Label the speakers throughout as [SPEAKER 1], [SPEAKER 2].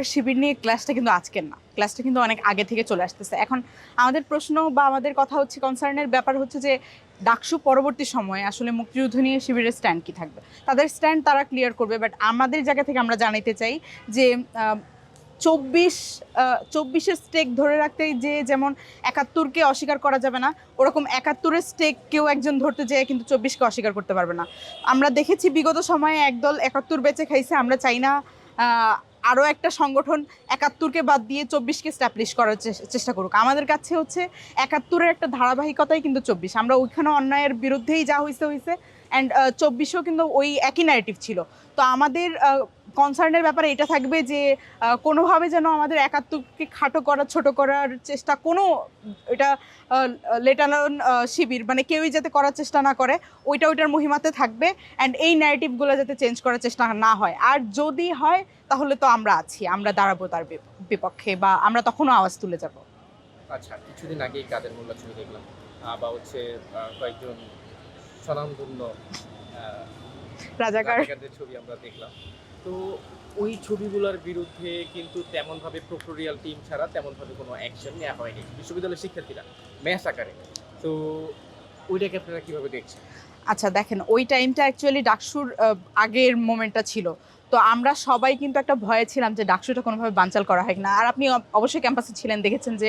[SPEAKER 1] ডাকসুহার শিবির নিয়ে ক্লাসটা কিন্তু আজকের না, ক্লাসটা কিন্তু অনেক আগে থেকে চলে আসতেছে। এখন আমাদের প্রশ্ন বা আমাদের কথা হচ্ছে, কনসার্নের ব্যাপার হচ্ছে যে ডাকসু পরবর্তী সময়ে আসলে মুক্তিযুদ্ধ নিয়ে শিবিরের স্ট্যান্ড কী থাকবে, তাদের স্ট্যান্ড তারা ক্লিয়ার করবে। বাট আমাদের জায়গা থেকে আমরা জানাইতে চাই যে 24-24-এর স্টেক ধরে রাখতে যে যেমন 71-কে অস্বীকার করা যাবে না, ওরকম 71-এর স্টেক কেউ একজন ধরতে যেয়ে কিন্তু 24-কে অস্বীকার করতে পারবে না। আমরা দেখেছি বিগত সময়ে একদল 71 বেঁচে খাইছে। আমরা চাই না আরও একটা সংগঠন 71-কে বাদ দিয়ে 24-কে স্ট্যাবলিশ করার চেষ্টা করুক। আমাদের কাছে হচ্ছে 71-এর একটা ধারাবাহিকতাই কিন্তু 24। আমরা ওইখানে অন্যায়ের বিরুদ্ধেই যা হয়েছে অ্যান্ড 24-ও কিন্তু ওই একই ন্যারেটিভ ছিল। তো আমাদের কনসার্নের ব্যাপারে এটা থাকবে যে কোনোভাবে যেন আমাদের 71-কে খাটো করার, ছোট করার চেষ্টা এটা লেটালন শিবির মানে কেউই যাতে করার চেষ্টা না করে, ওইটার মহিমাতে থাকবে। অ্যান্ড এই ন্যারেটিভগুলো যাতে চেঞ্জ করার চেষ্টা না হয়। আর যদি হয় তাহলে তো আমরা আছি, আমরা দাঁড়াবো তার বিপক্ষে, বা আমরা তখনও আওয়াজ তুলে যাব।
[SPEAKER 2] আচ্ছা, কিছুদিন আগেই কাদের মোল্লা ছবি দেখলাম, বা হচ্ছে কয়েকজন স্বনামধন্য রাজাকারদের ছবি আমরা দেখলাম। তো ওই ছবিগুলোর বিরুদ্ধে কিন্তু তেমনভাবে প্রক্টোরিয়াল টিম ছাড়া তেমনভাবে কোনো অ্যাকশন নেওয়া হয়নি বিশ্ববিদ্যালয়ের শিক্ষার্থীরা ম্যাচ আকারে। তো ওইটাকে আপনারা কীভাবে দেখছেন?
[SPEAKER 1] আচ্ছা দেখেন, ওই টাইমটা অ্যাকচুয়ালি ডাকসুর আগের মোমেন্টটা ছিল। তো আমরা সবাই কিন্তু একটা ভয়ে ছিলাম যে ডাকসুটা কোনোভাবে বানচাল করা হয় না। আর আপনি অবশ্যই ক্যাম্পাসে ছিলেন, দেখেছেন যে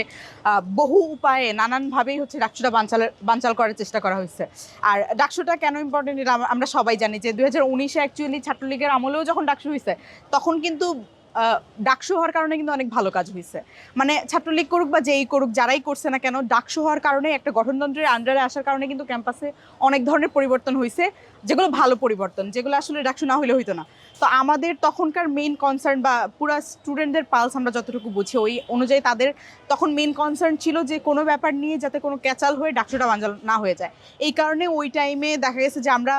[SPEAKER 1] বহু উপায়ে নানানভাবেই হচ্ছে ডাকসুটা বানচাল করার চেষ্টা করা হয়েছে। আর ডাকসুটা কেন ইম্পর্টেন্ট এটা আমরা সবাই জানি যে 2019-এ অ্যাকচুয়ালি ছাত্রলীগের আমলেও যখন ডাকসু হয়েছে তখন কিন্তু ডাকসু হওয়ার কারণে কিন্তু অনেক ভালো কাজ হয়েছে। মানে ছাত্রলীগ করুক বা যেই করুক, যারাই করছে না কেন, ডাকসু হওয়ার কারণে, একটা গঠনতন্ত্রের আন্ডারে আসার কারণে কিন্তু ক্যাম্পাসে অনেক ধরনের পরিবর্তন হয়েছে, যেগুলো ভালো পরিবর্তন, যেগুলো আসলে ডাকসু না হলে হইতো না। তো আমাদের তখনকার মেইন কনসার্ন বা পুরা স্টুডেন্টদের পালস আমরা যতটুকু বুঝি ওই অনুযায়ী তাদের তখন মেইন কনসার্ন ছিল যে কোনো ব্যাপার নিয়ে যাতে কোনো ক্যাচাল হয়ে ডাকসুটা বানচাল না হয়ে যায়। এই কারণে ওই টাইমে দেখা গেছে যে আমরা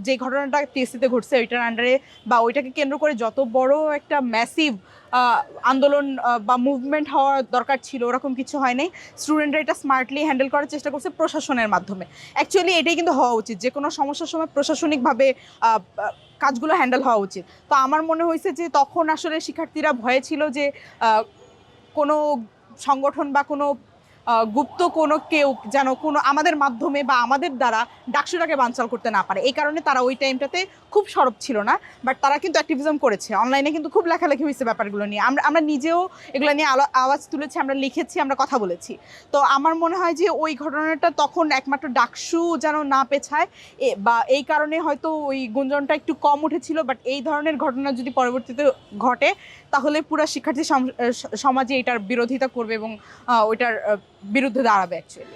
[SPEAKER 1] যে ঘটনাটা টিএসসিতে ঘটছে ওইটার আন্ডারে বা ওইটাকে কেন্দ্র করে যত বড় একটা ম্যাসিভ আন্দোলন বা মুভমেন্ট হওয়ার দরকার ছিল ওরকম কিছু হয় নাই। স্টুডেন্টরা এটা স্মার্টলি হ্যান্ডেল করার চেষ্টা করছে প্রশাসনের মাধ্যমে। অ্যাকচুয়ালি এটাই কিন্তু হওয়া উচিত, যে কোনো সমস্যার সময় প্রশাসনিকভাবে কাজগুলো হ্যান্ডেল হওয়া উচিত। তো আমার মনে হয়েছে যে তখন আসলে শিক্ষার্থীরা ভয়ে ছিল যে কোনো সংগঠন বা কোনো গুপ্ত কোনো কেউ যেন কোনো আমাদের মাধ্যমে বা আমাদের দ্বারা ডাকসুটাকে বানচাল করতে না পারে। এই কারণে তারা ওই টাইমটাতে খুব সরব ছিল না, বাট তারা কিন্তু অ্যাক্টিভিজম করেছে। অনলাইনে কিন্তু খুব লেখালেখি হয়েছে ব্যাপারগুলো নিয়ে, আমরা নিজেও এগুলো নিয়ে আওয়াজ তুলেছি, আমরা লিখেছি, আমরা কথা বলেছি। তো আমার মনে হয় যে ওই ঘটনাটা তখন একমাত্র ডাকসু যেন না পেছায় বা এই কারণে হয়তো ওই গুঞ্জনটা একটু কম উঠেছিল। বাট এই ধরনের ঘটনা যদি পরবর্তীতে ঘটে তাহলে পুরা শিক্ষার্থী সমাজে এটার বিরোধিতা করবে এবং ওইটার বিরুদ্ধে দাঁড়াবে অ্যাকচুয়ালি।